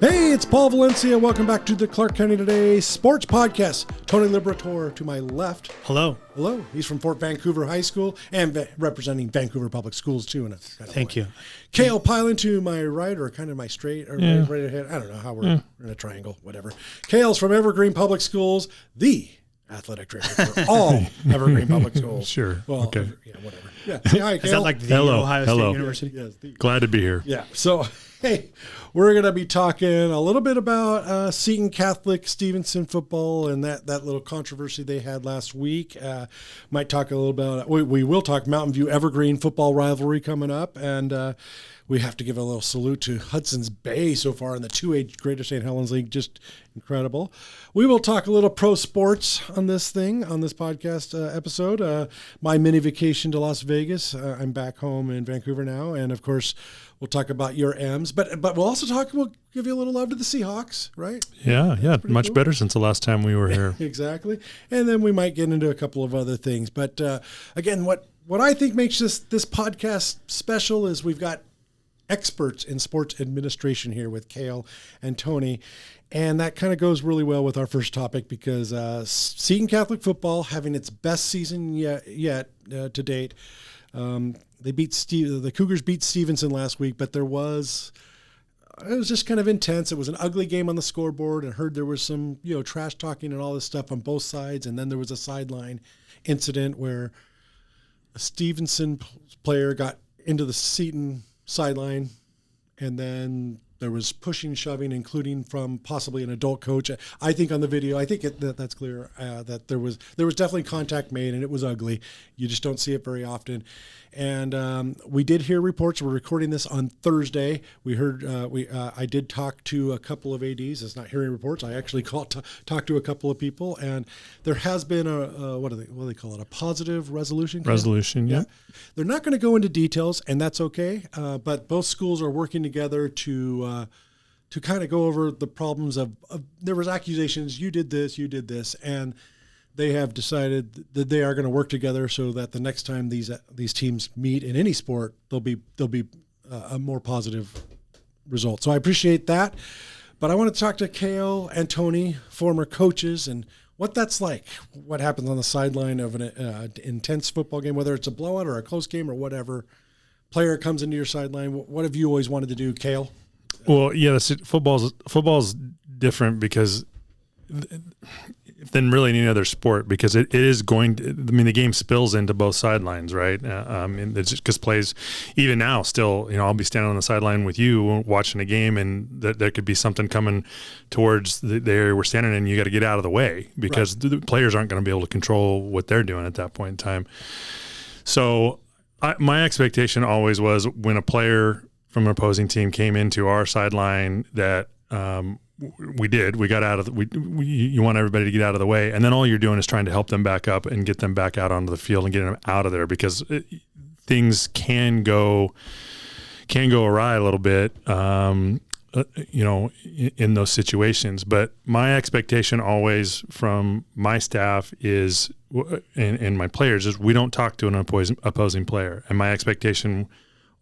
Hey, it's Paul Valencia. Welcome back to the Clark County Today Sports Podcast. Tony Liberatore to my left. Hello. Hello. He's from Fort Vancouver High School and representing Vancouver Public Schools, too. Thank you. Cale Piland to my right, or kind of my straight, or right ahead. I don't know how we're in a triangle, whatever. Cale's from Evergreen Public Schools, the athletic trainer for all Evergreen Public Schools. Sure. Well, okay. Whatever. Yeah. Say hi, Cale. Is that like the Ohio State University? Yes. Glad to be here. Yeah. So, hey, we're going to be talking a little bit about Seton Catholic-Stevenson football and that little controversy they had last week. Might talk a little about, we will talk Mountain View Evergreen football rivalry coming up. And we have to give a little salute to Hudson's Bay so far in the 2A Greater St. Helens League. Just incredible. We will talk a little pro sports on this podcast episode. My mini vacation to Las Vegas. I'm back home in Vancouver now. And, of course, we'll talk about your M's. But we'll also we'll give you a little love to the Seahawks, right? Yeah. Much cool. better since the last time we were here. Exactly. And then we might get into a couple of other things. But, again, what I think makes this podcast special is we've got experts in sports administration here with Cale and Tony. And that kind of goes really well with our first topic because Seton Catholic football having its best season yet to date. The Cougars beat Stevenson last week, but it was just kind of intense. It was an ugly game on the scoreboard, and heard there was some trash talking and all this stuff on both sides. And then there was a sideline incident where a Stevenson player got into the Seton sideline, and then there was pushing, shoving, including from possibly an adult coach. I think on the video, that's clear that there was definitely contact made, and it was ugly. You just don't see it very often. And we did hear reports. We're recording this on Thursday. We heard I did talk to a couple of ADs. It's not hearing reports. I actually talked to a couple of people, and there has been a what do they call it? A positive resolution. Resolution, yeah. They're not going to go into details, and that's okay. But both schools are working together to kind of go over the problems of there was accusations, you did this, and they have decided that they are going to work together so that the next time these teams meet in any sport, there'll be a more positive result. So I appreciate that, but I want to talk to Cale and Tony, former coaches, and what that's like. What happens on the sideline of an intense football game, whether it's a blowout or a close game or whatever. Player comes into your sideline. What have you always wanted to do, Cale? Well, yeah, football's different because than really any other sport because it is going to, the game spills into both sidelines, right? And it's just because plays, even now still, I'll be standing on the sideline with you watching a game and there could be something coming towards the area we're standing in. You got to get out of the way because the players aren't going to be able to control what they're doing at that point in time. So my expectation always was when a player from an opposing team came into our sideline that we got out of you want everybody to get out of the way, and then all you're doing is trying to help them back up and get them back out onto the field and get them out of there because things can go awry a little bit in those situations. But my expectation always from my staff is and my players is we don't talk to an opposing player, and my expectation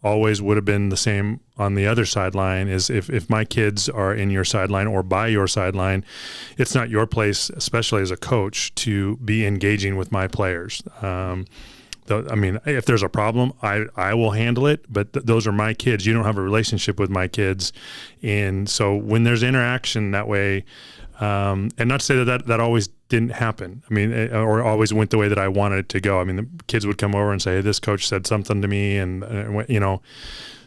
always would have been the same on the other sideline is if my kids are in your sideline or by your sideline, it's not your place, especially as a coach, to be engaging with my players. If there's a problem, I will handle it, but those are my kids. You don't have a relationship with my kids. And so when there's interaction that way, and not to say that always didn't happen. Or always went the way that I wanted it to go. The kids would come over and say, hey, this coach said something to me. And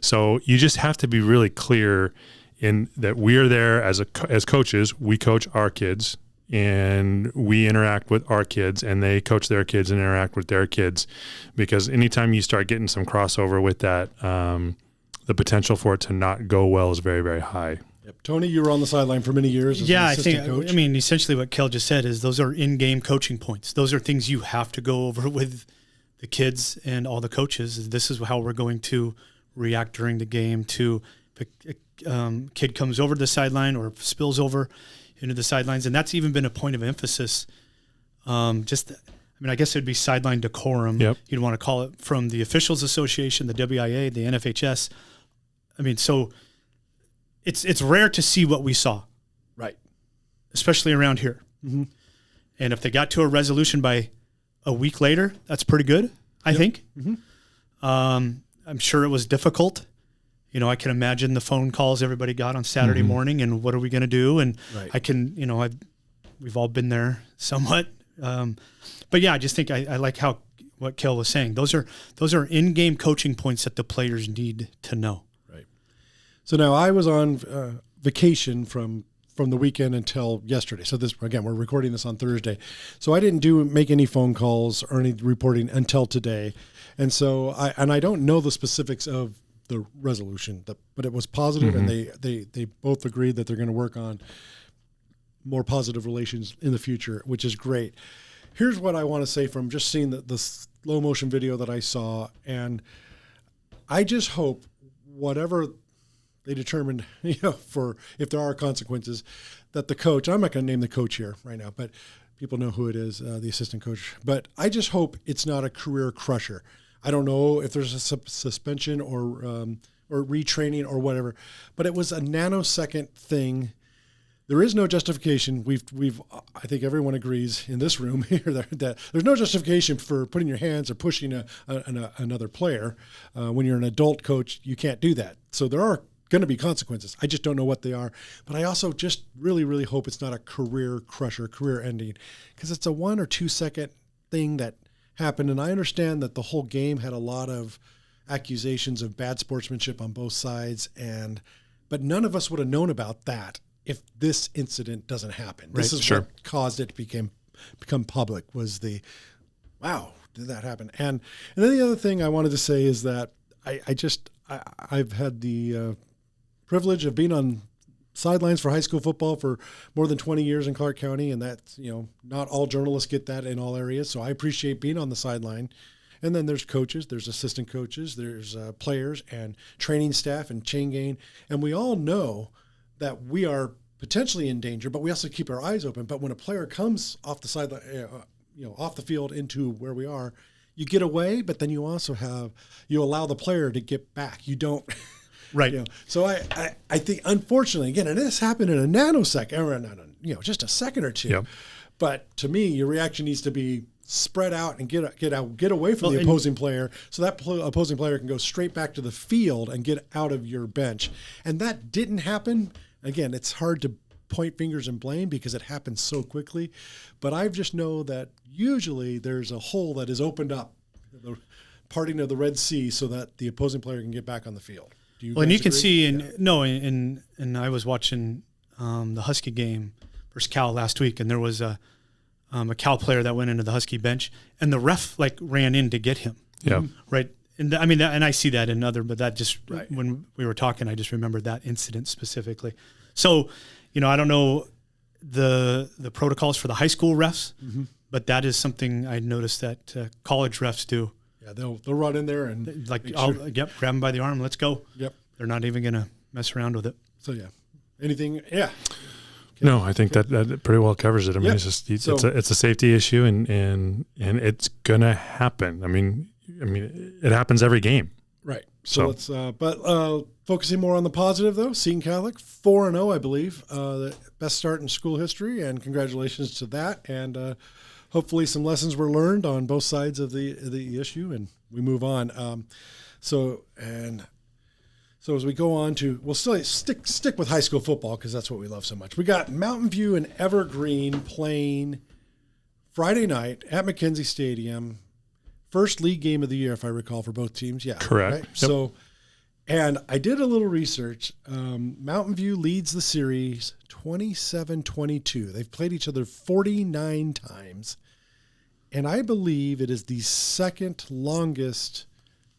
so you just have to be really clear in that we are there as coaches. We coach our kids and we interact with our kids and they coach their kids and interact with their kids, because anytime you start getting some crossover with that, the potential for it to not go well is very, very high. Tony, you were on the sideline for many years as an assistant coach. Essentially what Cale just said is those are in-game coaching points. Those are things you have to go over with the kids and all the coaches. This is how we're going to react during the game to if a kid comes over the sideline or spills over into the sidelines. And that's even been a point of emphasis. I guess it'd be sideline decorum. Yep. You'd want to call it, from the Officials Association, the WIA, the NFHS. So it's rare to see what we saw, Right. especially around here. Mm-hmm. And if they got to a resolution by a week later, that's pretty good, I think. Mm-hmm. I'm sure it was difficult. You know, I can imagine the phone calls everybody got on Saturday morning and what are we going to do? And I can, you know, we've all been there somewhat. But yeah, I just think I like what Cale was saying. Those are in-game coaching points that the players need to know. Right. So now I was on vacation from the weekend until yesterday. So this, again, we're recording this on Thursday. So I didn't make any phone calls or any reporting until today. And so I don't know the specifics of the resolution, but it was positive, and they both agreed that they're going to work on more positive relations in the future, which is great. Here's what I want to say from just seeing the slow motion video that I saw, and I just hope whatever they determined, you know, for if there are consequences, that the coach, I'm not going to name the coach here right now, but people know who it is, the assistant coach, but I just hope it's not a career crusher. I don't know if there's a suspension or retraining or whatever, but it was a nanosecond thing. There is no justification. We've I think everyone agrees in this room here that there's no justification for putting your hands or pushing another player. When you're an adult coach, you can't do that. So there are going to be consequences. I just don't know what they are. But I also just really, really hope it's not a career crusher, career ending, because it's a 1 or 2 second thing that happened. And I understand that the whole game had a lot of accusations of bad sportsmanship on both sides, but none of us would have known about that if this incident doesn't happen. This is what caused it to become public, was wow, did that happen? And then the other thing I wanted to say is that I've had the privilege of being on sidelines for high school football for more than 20 years in Clark County, and that's, you know, not all journalists get that in all areas. So I appreciate being on the sideline. And then there's coaches, there's assistant coaches, there's players and training staff and chain gang, and we all know that we are potentially in danger, but we also keep our eyes open. But when a player comes off the sideline, off the field into where we are, you get away, but then you also you allow the player to get back. You don't. Right. You know, so I think, unfortunately, again, and this happened in a nanosecond, or just a second or two. Yep. But to me, your reaction needs to be spread out and get away from the opposing player, so that opposing player can go straight back to the field and get out of your bench. And that didn't happen. Again, it's hard to point fingers and blame because it happens so quickly. But I just know that usually there's a hole that is opened up, the parting of the Red Sea, so that the opposing player can get back on the field. And you can see, and I was watching the Husky game versus Cale last week, and there was a Cale player that went into the Husky bench, and the ref ran in to get him. Yeah. Right. And and I see that in but that just when we were talking, I just remembered that incident specifically. So, I don't know the protocols for the high school refs, but that is something I noticed that college refs do. Yeah, they'll run in there and grab them by the arm, let's go. Yep. They're not even going to mess around with it. So anything? Yeah. Okay. No, I think that pretty well covers it. I mean, it's a safety issue, and it's gonna happen. I mean, it happens every game. Right. So let's. But focusing more on the positive though, Seton Catholic 4-0, I believe, the best start in school history, and congratulations to that. And hopefully, some lessons were learned on both sides of the issue, and we move on. So as we go on we'll still stick with high school football because that's what we love so much. We got Mountain View and Evergreen playing Friday night at McKenzie Stadium. First league game of the year, if I recall, for both teams. Yeah, correct. Right? Yep. So, and I did a little research. Mountain View leads the series 27-22. They've played each other 49 times, and I believe it is the second longest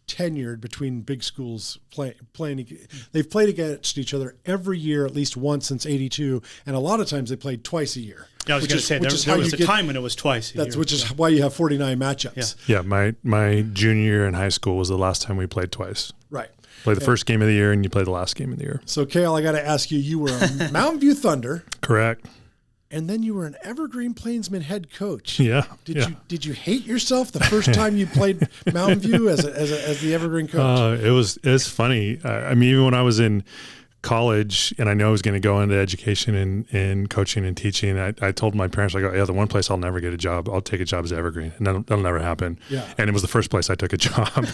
tenured between big schools playing. They've played against each other every year at least once since '82, and a lot of times they played twice a year. Yeah, I was going to say there was a time when it was twice a year. Which is why you have 49 matchups. Yeah, my junior year in high school was the last time we played twice. Right. Play the first game of the year, and you play the last game of the year. So, Cale, I got to ask you were a Mountain View Thunder. Correct. And then you were an Evergreen Plainsmen head coach. Yeah. Did you hate yourself the first time you played Mountain View as the Evergreen coach? It was funny. I mean, even when I was in college, and I know I was going to go into education and coaching and teaching. I told my parents, I go, yeah, the one place I'll never get a job, I'll take a job as Evergreen, and that'll never happen. Yeah. And it was the first place I took a job.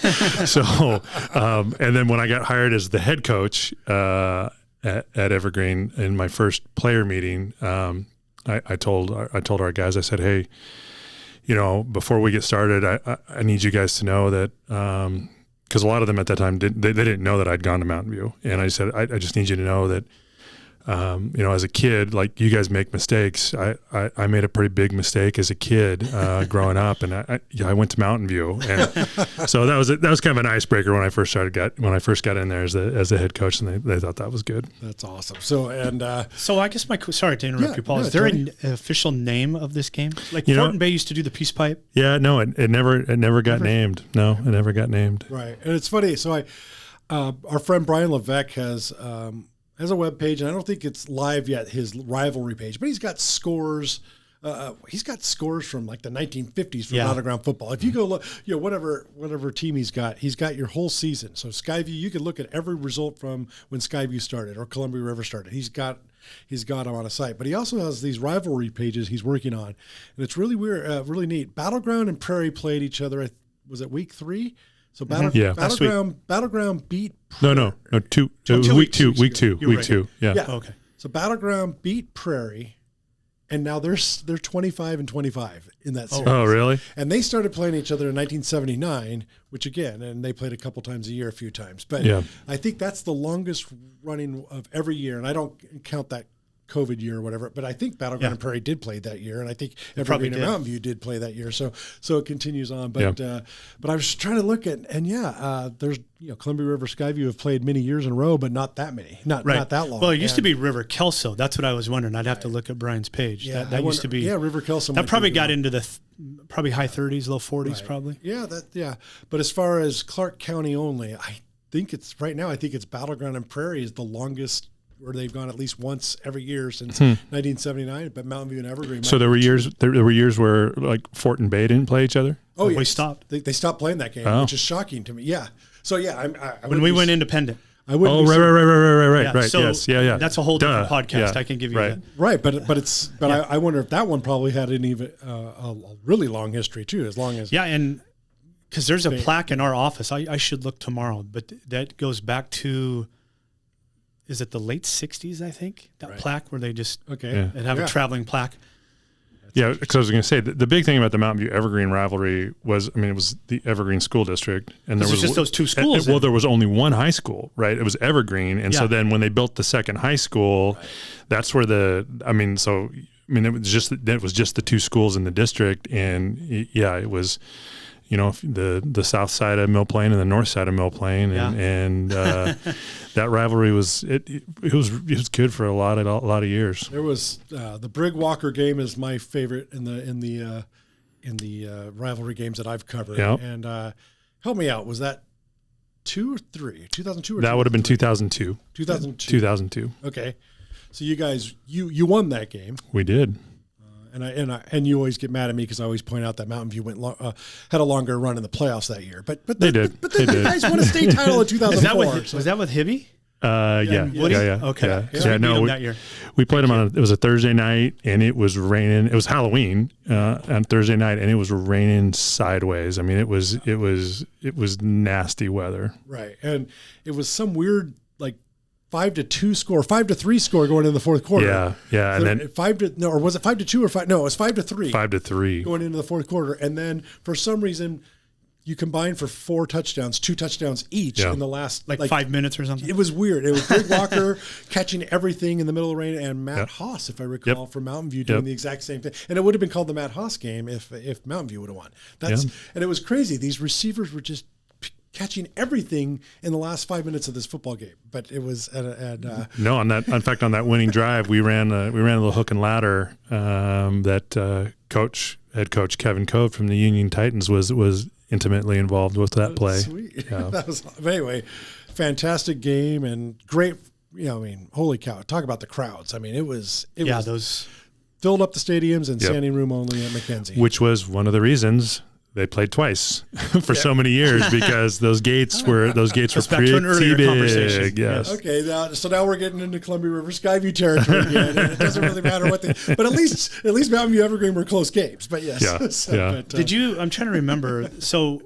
So, and then when I got hired as the head coach at Evergreen in my first player meeting, I told our guys, I said, hey, before we get started, I need you guys to know that. Because a lot of them at that time they didn't know that I'd gone to Mountain View, and I said I just need you to know that as a kid, like, you guys make mistakes. I made a pretty big mistake as a kid growing up, and I went to Mountain View, and so that was kind of an icebreaker when I first got in there as the head coach, and they thought that was good. That's awesome. So I guess sorry to interrupt you, Paul. Is there an official name of this game? Like Thornton Bay used to do the Peace Pipe. Yeah, no, it never got named. No, it never got named. Right, and it's funny. So our friend Brian Levesque has a web page, and I don't think it's live yet, his Rivalry page, but he's got scores. He's got scores from like the 1950s for battleground football. If you go look, whatever team he's got your whole season. So Skyview, you can look at every result from when Skyview started or Columbia River started. He's got them on a site, but he also has these Rivalry pages he's working on, and it's really weird, really neat. Battleground and Prairie played each other. Was it week 3? So Battleground beat No, week two. Yeah. Okay. So Battleground beat Prairie, and now they're 25-25 in that series. Oh, really? And they started playing each other in 1979, which and they played a couple times a year, a few times. But I think that's the longest running of every year, and I don't count that COVID year or whatever, but I think Battleground and Prairie did play that year, and I think Evergreen and Mountain View did play that year. So it continues on. But I was trying to look at, and there's Columbia River, Skyview have played many years in a row, but not that many, not that long. Well, it used to be River Kelso. That's what I was wondering. I'd have to look at Brian's page. Yeah, that used to be River Kelso. That probably got into the probably high 30s, low 40s, probably. Yeah, But as far as Clark County only, I think it's Battleground and Prairie is the longest, where they've gone at least once every year since 1979, but Mountain View and Evergreen. So there were years where like Fort and Bay didn't play each other. Oh, yeah. We stopped. They stopped playing that game, which is shocking to me. Yeah. So when we went independent. I wouldn't. Right. So yes. Yeah. That's a whole different podcast. Yeah. I can give you that. Right, but I wonder if that one probably had a really long history too, as long as and because there's a plaque in our office. I should look tomorrow, but that goes back to. Is it the late 60s, I think? That plaque where they just have a traveling plaque. Yeah, because I was going to say, the big thing about the Mountain View Evergreen rivalry was, it was the Evergreen School District. And there was just those two schools. Well, there was only one high school, right? It was Evergreen. And so then when they built the second high school, that's where it was just the two schools in the district. And it was... the south side of Mill Plain and the north side of Mill Plain, and that rivalry was good for a lot of years. There was the Brig Walker game is my favorite in the rivalry games that I've covered. Yep. And help me out, was that 2 or 3? 2002 or that would have been 2002. 2002. Okay, so you guys you won that game. We did. And you always get mad at me because I always point out that Mountain View had a longer run in the playoffs that year. But they did. But you guys won a state title in 2004. Was that with Hibby? Yeah. Okay. Yeah. No, that year. We played them it was a Thursday night, and it was raining. It was Halloween on Thursday night, and it was raining sideways. It was nasty weather. Right, and it was some weird 5-2 score, 5-3 score going in the fourth quarter. Yeah, so and then or was it 5-2 or 5? No, it was 5-3. 5-3 going into the fourth quarter, and then for some reason you combined for 4 touchdowns, 2 touchdowns each in the last 5 minutes or something. It was weird. It was Brig Walker catching everything in the middle of the rain, and Matt Haas, if I recall, from Mountain View doing the exact same thing. And it would have been called the Matt Haas game if Mountain View would have won. And it was crazy. These receivers were just catching everything in the last 5 minutes of this football game, but it was in fact on that winning drive we ran a little hook and ladder that head coach Kevin Cove from the Union Titans was intimately involved with that play. Sweet. Anyway, fantastic game and great. Holy cow! Talk about the crowds. It was those filled up the stadiums and standing room only at Mackenzie, which was one of the reasons they played twice for so many years because those gates were pretty big. Yes. Okay. Now we're getting into Columbia River Skyview territory again, and it doesn't really matter what but at least Mountain View Evergreen were close games. But yes. Yeah. But, I'm trying to remember. So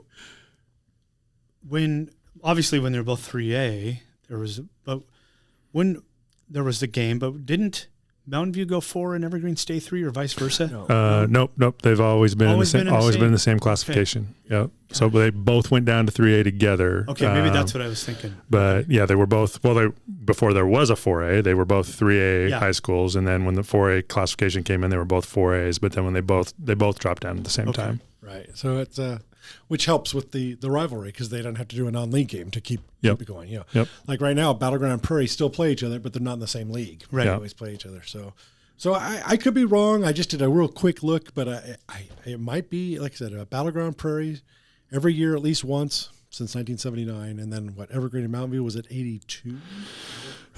when they're both 3A, when there was the game, but didn't Mountain View go 4 and Evergreen stay 3, or vice versa? Nope. They've always been been in the same classification. Okay. Yep. So they both went down to 3A together. Okay, maybe that's what I was thinking. But yeah, they were both. Well, before there was a 4A, they were both 3A high schools, and then when the 4A classification came in, they were both 4As. But then when they both dropped down at the same time. Right. So it's which helps with the rivalry because they don't have to do a non-league game to keep it going. Like right now, Battleground and Prairie still play each other, but they're not in the same league. Right. They always play each other. So I could be wrong. I just did a real quick look, but it might be, like I said, Battleground Prairie every year at least once since 1979, and then Evergreen and Mountain View was at 82.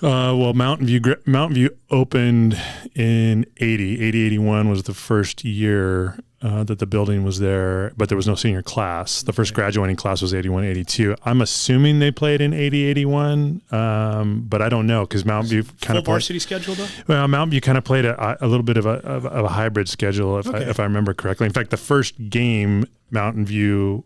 Well, Mountain View opened in 80-81 was the first year that the building was there, but there was no senior class. The first graduating class was 81-82. I'm assuming they played in 80-81, but I don't know because Mountain View kind of varsity schedule though. Well, Mountain View kind of played a little bit of a hybrid schedule, if I remember correctly. In fact, the first game Mountain View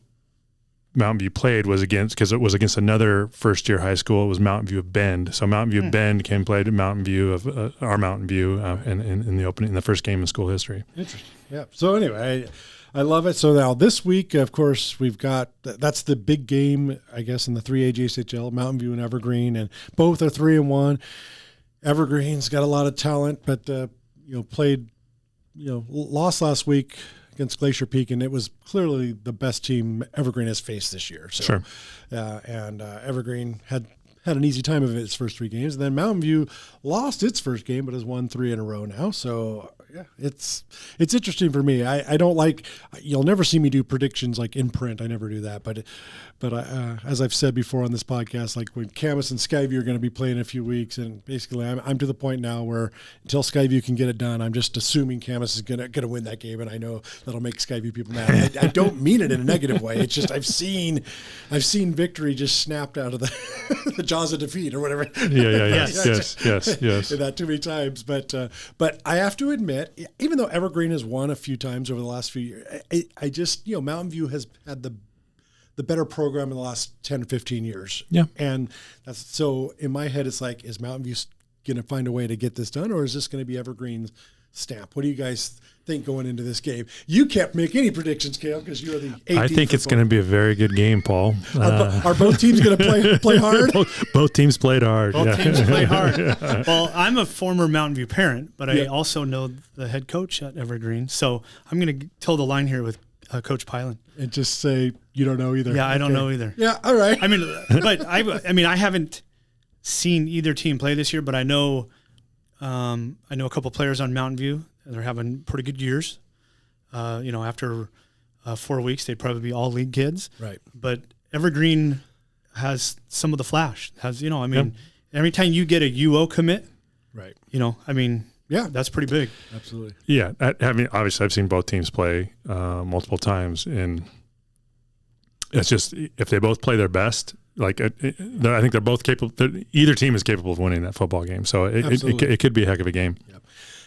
played was against another first year high school. It was Mountain View of Bend. So Mountain View of Bend came and played at Mountain View of our Mountain View in the first game in school history. Interesting. Yeah. So anyway, I love it. So now this week, of course, we've got that's the big game, I guess, in the 3A JCHL, Mountain View and Evergreen, and both are 3-1. Evergreen's got a lot of talent, but lost last week against Glacier Peak, and it was clearly the best team Evergreen has faced this year. So, sure. And Evergreen had an easy time of its first 3 games. And then Mountain View lost its first game, but has won 3 in a row now. So, yeah, it's interesting for me. I don't you'll never see me do predictions like in print. I never do that. But as I've said before on this podcast, like when Camas and Skyview are going to be playing in a few weeks, and basically I'm to the point now where until Skyview can get it done, I'm just assuming Camas is going to win that game, and I know that'll make Skyview people mad. I don't mean it in a negative way. It's just I've seen victory just snapped out of the jaws of defeat or whatever. Yes. That too many times, but I have to admit, even though Evergreen has won a few times over the last few years, I just Mountain View has had the better program in the last 10 or 15 years. Yeah. And that's so in my head, it's like, is Mountain View going to find a way to get this done, or is this going to be Evergreen's stamp? What do you guys think going into this game? You can't make any predictions, Cale, because you're the 18th. I think it's going to be a very good game, Paul. Are both teams going to play hard? Both teams played hard. Both teams played hard. Well, I'm a former Mountain View parent, but I also know the head coach at Evergreen. So I'm going to toe the line here with Coach Piland. And just say you don't know either. Yeah, I don't know either. Yeah, all right. I mean, but I haven't seen either team play this year, but I know a couple players on Mountain View, and they're having pretty good years. After 4 weeks, they'd probably be all league kids. Right. But Evergreen has some of the flash. Every time you get a UO commit, right. Yeah, that's pretty big. Absolutely. Yeah, obviously I've seen both teams play multiple times, and it's just if they both play their best, I think they're both capable. Either team is capable of winning that football game, so it could be a heck of a game. Yep.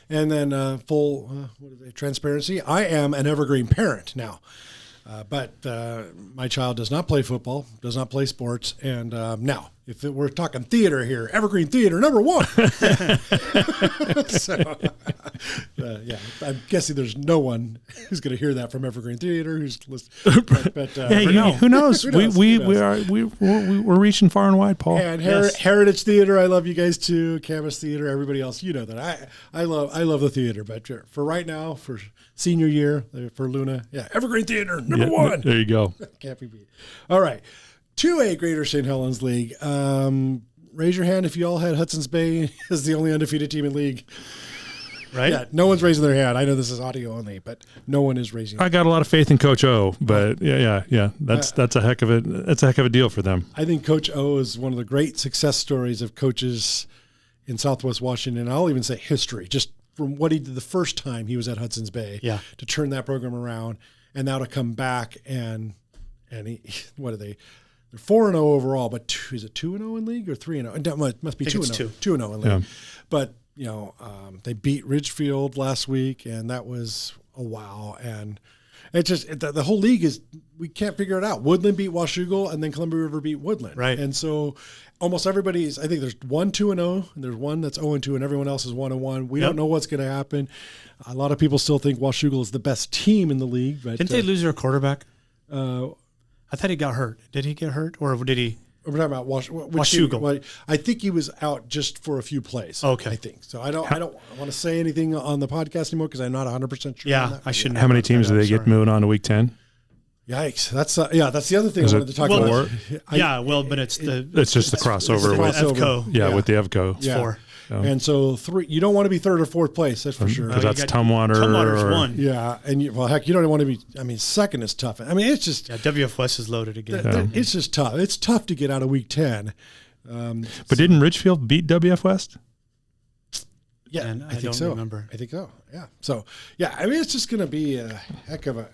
And then full transparency, I am an Evergreen parent now. But my child does not play football, does not play sports, and now, if we're talking theater here, Evergreen Theater, number 1. So, I'm guessing there's no one who's going to hear that from Evergreen Theater who's listening. But who knows? We're reaching far and wide, Paul. And Heritage Theater, I love you guys too. Camas Theater, everybody else, you know that I love the theater. But for right now, for senior year for Luna, Evergreen Theater, number 1. There you go. Can't be beat. All right. 2A Greater St. Helens League. Raise your hand if you all had Hudson's Bay as the only undefeated team in league. Right? Yeah, no one's raising their hand. I know this is audio only, but no one is raising. I got a lot of faith in Coach O, but yeah. That's a heck of a deal for them. I think Coach O is one of the great success stories of coaches in Southwest Washington. I'll even say history, just from what he did the first time he was at Hudson's Bay to turn that program around. and now to come back and what are they? They're 4-0 overall, but is it 2-0 in league or 3-0? It must be 2-0. 2-0 in league. Yeah. But they beat Ridgefield last week, and that was a wow. And it just the whole league is, we can't figure it out. Woodland beat Washougal, and then Columbia River beat Woodland. Right. And so almost everybody's, I think there's one 2-0, and there's one that's 0-2, and everyone else is 1-1. We don't know what's going to happen. A lot of people still think Washougal is the best team in the league. But didn't they lose their quarterback? I thought he got hurt. Did he get hurt, or did he? We're talking about Washougal. I think he was out just for a few plays. Okay. I think so. I don't want to say anything on the podcast anymore because I'm not 100% sure. Yeah, I shouldn't. How many teams do they get moving on to week 10? Yikes! That's the other thing I wanted to talk about. But it's just the crossover with EVCO. Yeah, with the EVCO. It's 4. And so 3, you don't want to be 3rd or 4th place, that's for sure. Because that's Tumwater. Tumwater's 1. Yeah, and you don't even want to be. I mean, 2nd is tough. I mean, it's just WF West is loaded again. It's just tough. It's tough to get out of week 10. But didn't Ridgefield beat WF West? Yeah, and I think so. Remember. I think so. Yeah. So yeah, I mean, it's just going to be a heck of a.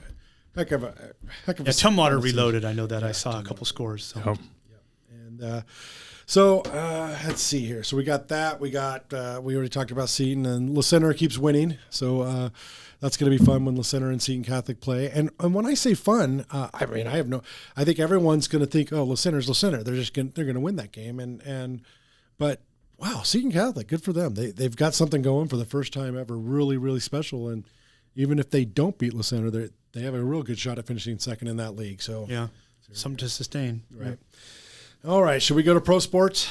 Tumwater reloaded. I know that. I saw a couple scores. So. Oh. And so let's see here. So we got that. We already talked about Seton, and Le Center keeps winning. So that's going to be fun when Le Center and Seton Catholic play. And when I say fun, I think everyone's going to think, oh, Le Center's Le Center. They're going to win that game. But wow, Seton Catholic, good for them. They've got something going for the first time ever. Really, really special. And even if they don't beat Le Center, they have a real good shot at finishing 2nd in that league. So yeah, something to sustain. Right. Yeah. All right. Should we go to pro sports?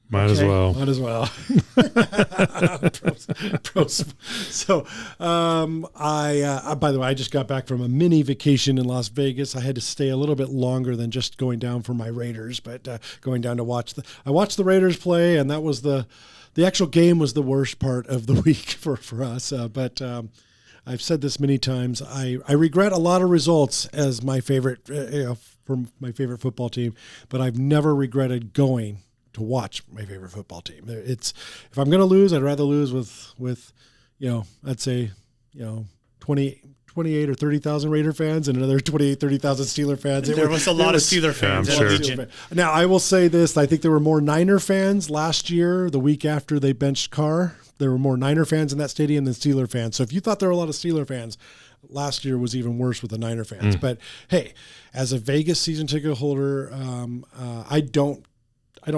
Might as well. So, by the way, I just got back from a mini vacation in Las Vegas. I had to stay a little bit longer than just going down for my Raiders, but going down to watch I watched the Raiders play, and that was the actual game was the worst part of the week for us. But I've said this many times. I regret a lot of results as my favorite, for my favorite football team, but I've never regretted going to watch my favorite football team. It's, if I'm going to lose, I'd rather lose with I'd say 28 or 30,000 Raider fans and another 28, 30,000 Steeler fans. There was a lot of Steeler fans. Yeah, I'm sure. Now, I will say this. I think there were more Niner fans last year, the week after they benched Carr. There were more Niner fans in that stadium than Steeler fans. So if you thought there were a lot of Steeler fans, last year was even worse with the Niner fans. But hey, as a Vegas season ticket holder, I don't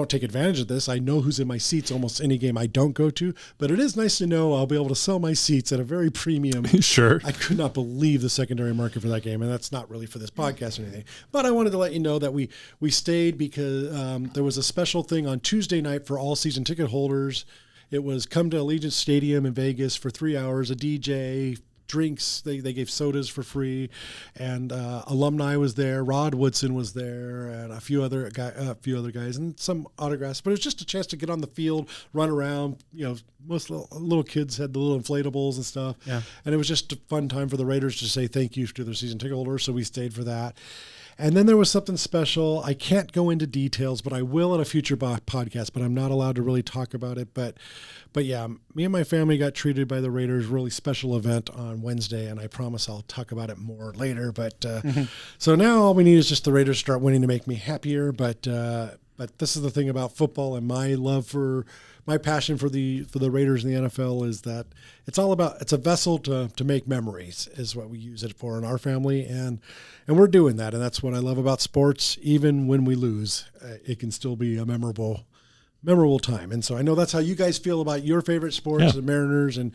take advantage of this. I know who's in my seats almost any game I don't go to, but it is nice to know I'll be able to sell my seats at a very premium. Sure. I could not believe the secondary market for that game, and that's not really for this podcast or anything. But I wanted to let you know that we stayed because there was a special thing on Tuesday night for all season ticket holders. It was come to Allegiant Stadium in Vegas for 3 hours, a DJ, drinks. They gave sodas for free, and alumni was there. Rod Woodson was there, and a few other guys, and some autographs. But it was just a chance to get on the field, run around. Most little kids had the little inflatables and stuff. Yeah. And it was just a fun time for the Raiders to say thank you to their season ticket holders. So we stayed for that. And then there was something special. I can't go into details, but I will at a future podcast, but I'm not allowed to really talk about it. But yeah, me and my family got treated by the Raiders, really special event on Wednesday, and I promise I'll talk about it more later. But so now all we need is just the Raiders start winning to make me happier. But this is the thing about football and my love for my passion for the Raiders in the NFL is that it's a vessel to make memories is what we use it for in our family, and we're doing that, and that's what I love about sports. Even when we lose, it can still be a memorable time. And so I know that's how you guys feel about your favorite sports, the Mariners and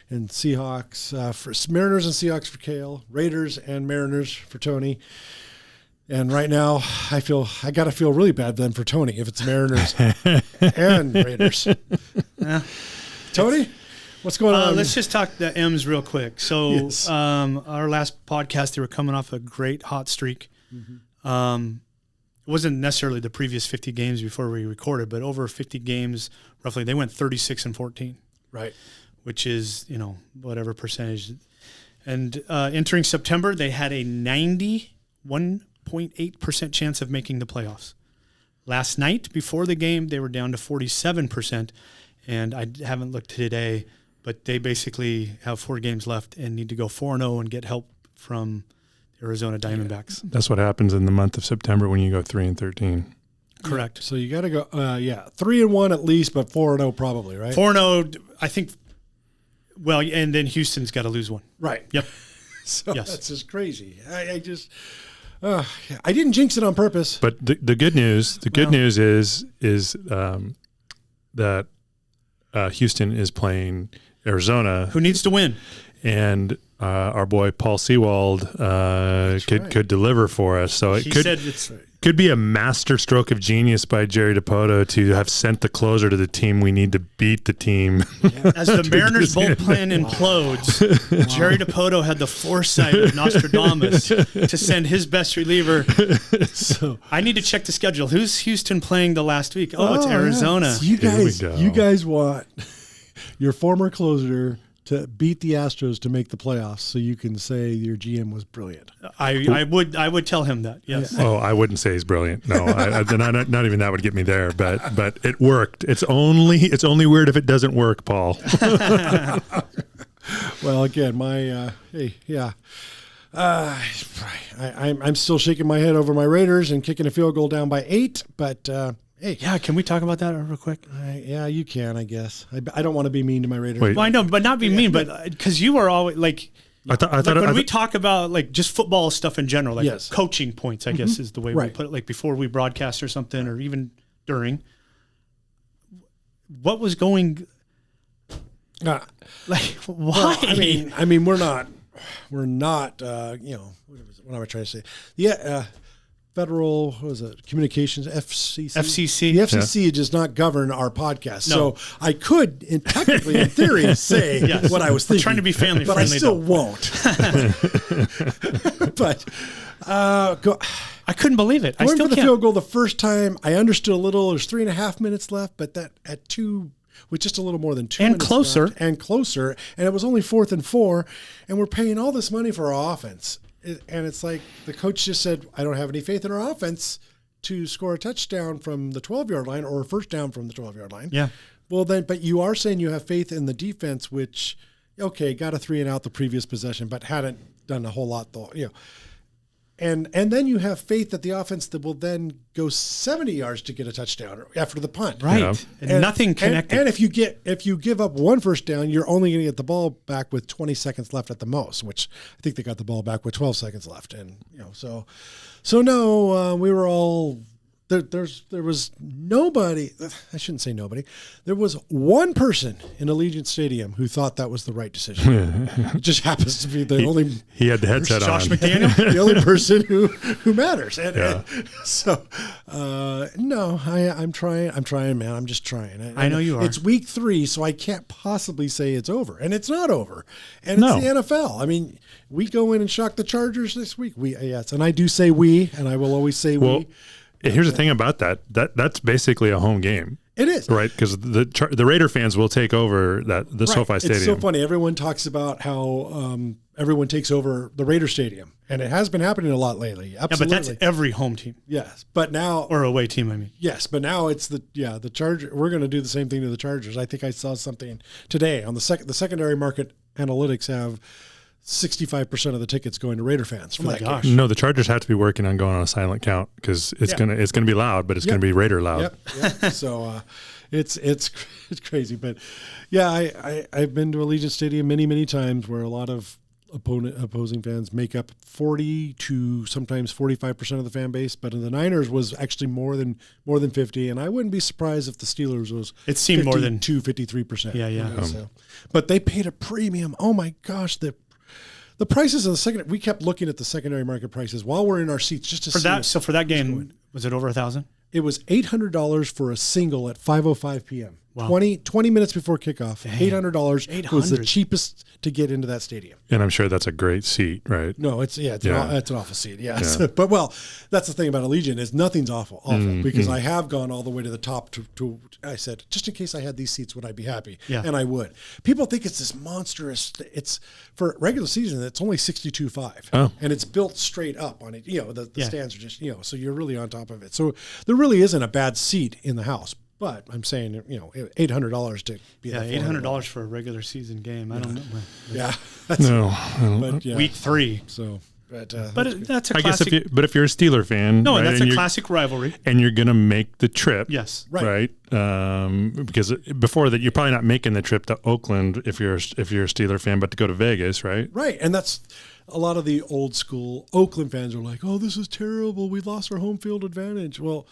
Seahawks. For Mariners and Seahawks for Cale, Raiders and Mariners for Tony. And right now, I got to feel really bad then for Tony if it's Mariners and Raiders. Yeah. Tony, what's going on? Let's just talk the M's real quick. So Yes. Our last podcast, they were coming off a great hot streak. Mm-hmm. It wasn't necessarily the previous 50 games before we recorded, but over 50 games, roughly, they went 36-14. Right. Which is, whatever percentage. And entering September, they had a 91.8% chance of making the playoffs. Last night, before the game, they were down to 47%, and I haven't looked today, but they basically have 4 games left and need to go 4-0 and get help from the Arizona Diamondbacks. That's what happens in the month of September when you go 3-13. Correct. So you got to go, 3-1 at least, but 4-0 probably, right? 4-0, I think. Well, and then Houston's got to lose one. Right. Yep. So Yes. that's just crazy. I didn't jinx it on purpose. But the good news, is that Houston is playing Arizona, Who needs to win? and our boy Paul Sewald could deliver for us. So it He could said it's could be a master stroke of genius by Jerry DiPoto to have sent the closer to the team we need to beat the team. as the Mariners' bullpen implodes. Jerry DiPoto had the foresight of Nostradamus to send his best reliever. So I need to check the schedule. Who's Houston playing the last week? Oh, it's yeah. Arizona. So you Here we go. guys want your former closer to beat the Astros to make the playoffs, so you can say your GM was brilliant. I would tell him that. Yes. Oh, I wouldn't say he's brilliant. No, not even that would get me there. But it worked. It's only weird if it doesn't work, Paul. Well, again, I'm still shaking my head over my Raiders and kicking a field goal down by 8, but hey. Yeah, can we talk about that real quick? Yeah, you can, I guess. I don't want to be mean to my Raiders. Wait. Well, I know, but not be mean, but because you are always like. When we talk about like just football stuff in general, like Yes. coaching points, I guess is the way we Right. put it. Like before we broadcast or something, or even during. What was going? Like why? Well, I mean, we're not. What am I trying to say? Yeah, federal. What was it? Communications, FCC. FCC. The FCC does not govern our podcast, No. so I could, technically, in theory, say Yes. what I was We're thinking. trying to be family but friendly, I still though. won't. But I couldn't believe it. I going still for the can't. field goal the first time, I understood a little. There's 3.5 minutes left, but that at 2. With just a little more than 2 And minutes closer. left, and closer, and it was only 4th and 4, and we're paying all this money for our offense, and it's like the coach just said, "I don't have any faith in our offense to score a touchdown from the 12-yard line or a first down from the 12-yard line." Yeah. Well, then, but you are saying you have faith in the defense, which, okay, got a 3 and out the previous possession, but hadn't done a whole lot though, And then you have faith that the offense that will then go 70 yards to get a touchdown after the punt. Right. Yeah. And nothing connected. And if you give up one first down, you're only going to get the ball back with 20 seconds left at the most, which I think they got the ball back with 12 seconds left. And we were all there was nobody. I shouldn't say nobody. There was one person in Allegiant Stadium who thought that was the right decision. It just happens to be the only. He had the headset Josh on. McDaniel. The only person who matters. And Yeah. so, no, I'm trying, man. I'm just trying. I know you are. It's week 3, so I can't possibly say it's over. And it's not over. And No. it's the NFL. I mean, we go in and shock the Chargers this week. Yes. And I do say we, and I will always say Well, we. here's the thing about that's basically a home game, It is. right? Because the Raider fans will take over the SoFi Stadium. It's so funny. Everyone talks about how everyone takes over the Raider Stadium. And it has been happening a lot lately. Yeah, Absolutely. but that's every home team yes. But now or away team. I mean, yes, but now it's the Charger. We're going to do the same thing to the Chargers. I think I saw something today on the secondary market analytics have 65% of the tickets going to Raider fans for my that gosh. game. No, the Chargers have to be working on going on a silent count because it's Yeah. gonna be loud, but it's gonna be Raider loud. Yep. So it's crazy, but yeah, I've been to Allegiant Stadium many times where a lot of opposing fans make up 40 to sometimes 45% of the fan base, but in the Niners was actually more than 50, and I wouldn't be surprised if the Steelers was It seemed more than 53%. Yeah. So, but they paid a premium. Oh my gosh, the prices of the second. We kept looking at the secondary market prices while we're in our seats just to for see that. So for that game, was it over 1,000? It was $800 for a single at 5:05 p.m. Wow. 20 minutes before kickoff. $800 was the $800. cheapest to get into that stadium. And I'm sure that's a great seat, right? No, it's an awful seat. Yeah. Yeah. But that's the thing about Allegiant is nothing's awful because I have gone all the way to the top to I said, just in case I had these seats, would I be happy? Yeah. And I would. People think it's this monstrous, it's for regular season, it's only 62.5. Oh. And it's built straight up on it. The Yeah. stands are just, so you're really on top of it. So there really isn't a bad seat in the house. But I'm saying, $800 to be Yeah, $800 for a regular season game. I don't know. Yeah. No. Week 3. So, but that's a I guess classic. if you're a Steeler fan, No, right, that's a classic rivalry. and you're going to make the trip. Yes. Right. Because before that, you're probably not making the trip to Oakland if you're a Steeler fan, but to go to Vegas, right? Right. And that's a lot of the old school Oakland fans are like, oh, this is terrible. We lost our home field advantage. Well,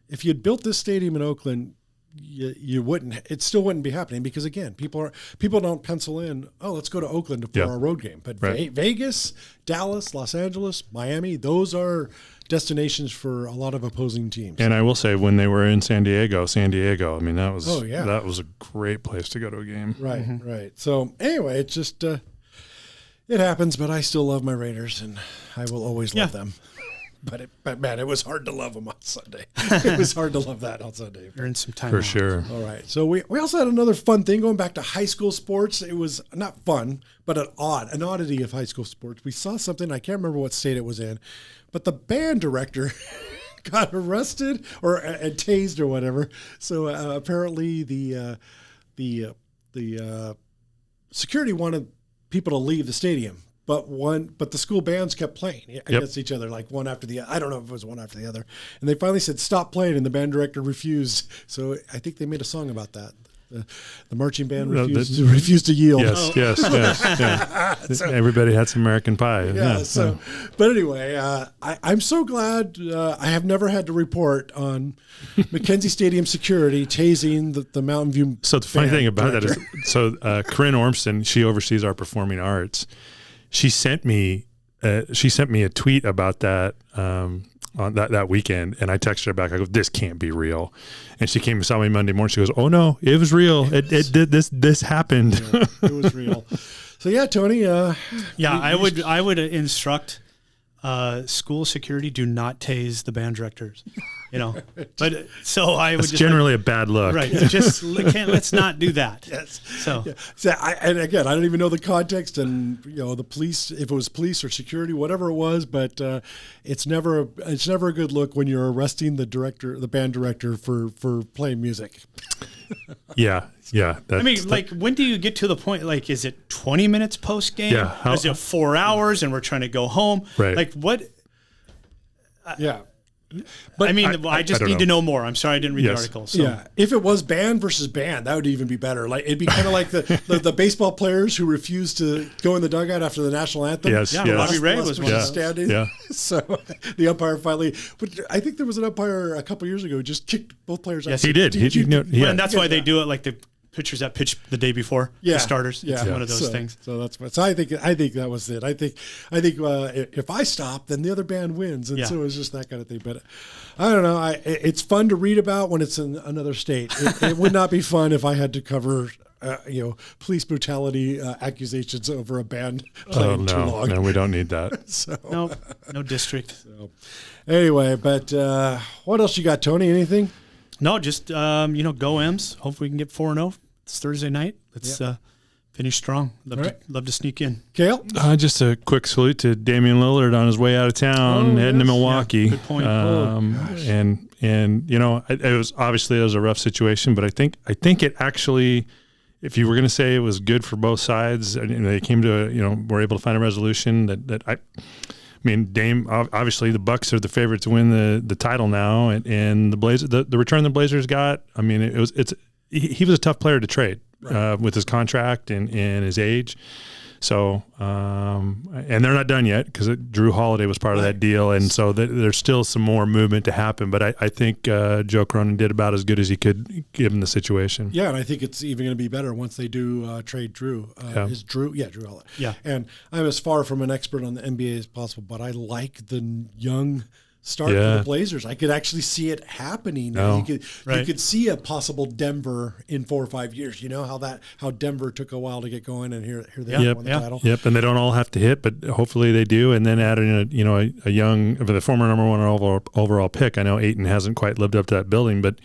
if you'd built this stadium in Oakland, you wouldn't. It still wouldn't be happening because again, people don't pencil in. Oh, let's go to Oakland for our road game. But Vegas, Dallas, Los Angeles, Miami, those are destinations for a lot of opposing teams. And I will say, when they were in San Diego, I mean, that was that was a great place to go to a game. Right, right. So anyway, it's just it happens. But I still love my Raiders, and I will always love them. But man, it was hard to love them on Sunday. It was hard to love that on Sunday. Earn some time For out. sure. All right. So we also had another fun thing going back to high school sports. It was not fun, but an oddity of high school sports. We saw something, I can't remember what state it was in, but the band director got arrested or and tased or whatever. So apparently the security wanted people to leave the stadium. But the school bands kept playing against each other, like one after the other. I don't know if it was one after the other. And they finally said, stop playing, and the band director refused. So I think they made a song about that. The marching band refused to yield. Yes. Everybody had some American Pie. But anyway, I'm so glad I have never had to report on Mackenzie Stadium security tasing the Mountain View. So the funny thing about director. that is, Corinne Ormston, she oversees our performing arts. She sent me a tweet about that on that weekend, and I texted her back. I go, "This can't be real." And she came and saw me Monday morning. She goes, "Oh no, it was real. It did this happened." Yeah, it was real. So yeah, Tony. I would instruct school security, do not tase the band directors. But so I would That's just generally a bad look. Right. Let's not do that. Yes. So, and again, I don't even know the context and the police, if it was police or security, whatever it was, but it's never a good look when you're arresting the band director for playing music. Yeah. When do you get to the point? Like, is it 20 minutes post game? Yeah. Is it 4 hours and we're trying to go home? Right. Like what? Yeah. But I just need to know more. I'm sorry I didn't read the article. So. Yeah, if it was band versus band, that would even be better. Like it'd be kind of like the baseball players who refused to go in the dugout after the national anthem. Yes. Bobby Ray was one standing. Yeah. So the umpire finally, but I think there was an umpire a couple years ago who just kicked both players out. Yes, he did. And that's why they do it like the pitchers that pitch the day before the starters. It's one of those things. So that's what. So I think that was it. I think if I stop, then the other band wins, and so it was just that kind of thing. But I don't know. It's fun to read about when it's in another state. It would not be fun if I had to cover police brutality accusations over a band playing too long. No, we don't need that. So no district. So anyway, but what else you got, Tony? Anything? No, just go M's. Hopefully we can get 4-0. It's Thursday night. Let's finish strong. Love to sneak in. Cale? Just a quick salute to Damian Lillard on his way out of town, heading to Milwaukee. Yeah, good point. And it was a rough situation, but I think it actually, if you were going to say it was good for both sides, and they came to were able to find a resolution I mean, Dame. Obviously, the Bucks are the favorite to win the title now, and the Blazers, the return the Blazers got. I mean, he was a tough player to trade with his contract and his age. So, and they're not done yet because Drew Holiday was part of that deal, and so there's still some more movement to happen. But I think Joe Cronin did about as good as he could given the situation. Yeah, and I think it's even going to be better once they do trade Drew. Drew Holiday. Yeah, and I'm as far from an expert on the NBA as possible, but I like the young start for the Blazers. I could actually see it happening. You could see a possible Denver in 4 or 5 years. You know how Denver took a while to get going, and here they won the title. Yep, and they don't all have to hit, but hopefully they do. And then adding a young, the former number 1 overall pick. I know Ayton hasn't quite lived up to that building, but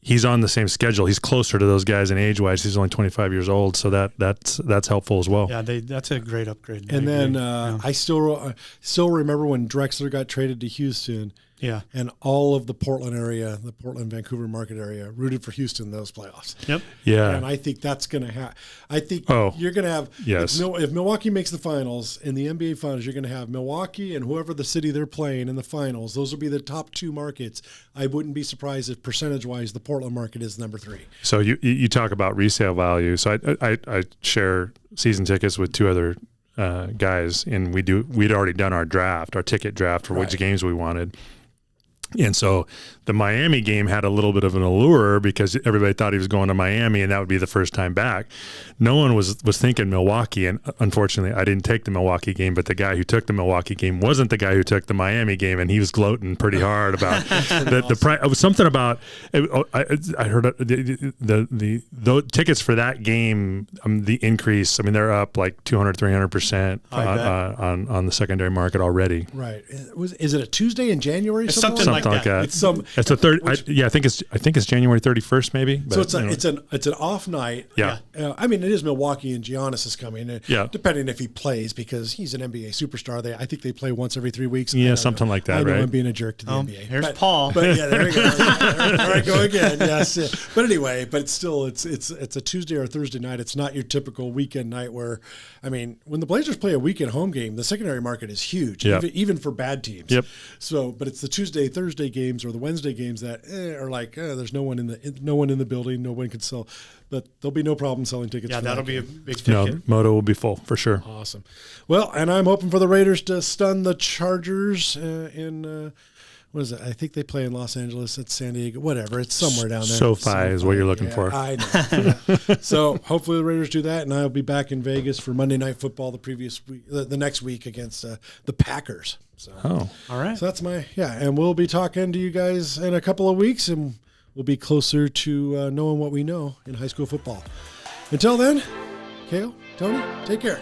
he's on the same schedule. He's closer to those guys in age-wise. He's only 25 years old, so that's helpful as well. Yeah, that's a great upgrade. And then I still remember when Drexler got traded to Houston, Yeah. And all of the Portland area, the Portland, Vancouver market area, rooted for Houston in those playoffs. Yep. Yeah. And I think that's going to happen. I think Oh, you're going to have, yes. if Milwaukee makes the finals, in the NBA finals, you're going to have Milwaukee and whoever the city they're playing in the finals. Those will be the top two markets. I wouldn't be surprised if percentage-wise the Portland market is number 3. So you talk about resale value. So I share season tickets with 2 other guys, and we'd already done our ticket draft for which games we wanted. And so the Miami game had a little bit of an allure because everybody thought he was going to Miami and that would be the first time back. No one was thinking Milwaukee, and unfortunately I didn't take the Milwaukee game, but the guy who took the Milwaukee game wasn't the guy who took the Miami game, and he was gloating pretty hard about the price. It was something about I heard the tickets for that game, the increase. I mean, they're up like 200-300% on the secondary market already. Right. Is it a Tuesday in January? It's something like that. It's a third. I think it's January 31st, maybe. But, so it's an off night. Yeah. I mean, it is Milwaukee, and Giannis is coming. Yeah. Depending if he plays, because he's an NBA superstar. I think they play once every 3 weeks. Yeah, something like that. I know right? I'm being a jerk to the NBA. Here's Paul. But yeah, there we go. There I go again. Yes. But anyway, but still, it's a Tuesday or Thursday night. It's not your typical weekend night where, I mean, when the Blazers play a weekend home game, the secondary market is huge, even for bad teams. Yep. So, but it's the Tuesday, Thursday games or the Wednesday games that are like, there's no one in the building, no one can sell, but there'll be no problem selling tickets. Yeah, for that'll that be a game. big ticket. No, Moto will be full for sure. Awesome. Well, and I'm hoping for the Raiders to stun the Chargers in what is it? I think they play in Los Angeles, it's San Diego, whatever. It's somewhere down there. SoFi is what you're looking for. I know. Yeah. So hopefully the Raiders do that, and I'll be back in Vegas for Monday Night Football the next week against the Packers. So, all right. So that's and we'll be talking to you guys in a couple of weeks, and we'll be closer to knowing what we know in high school football. Until then, Cale, Tony, take care.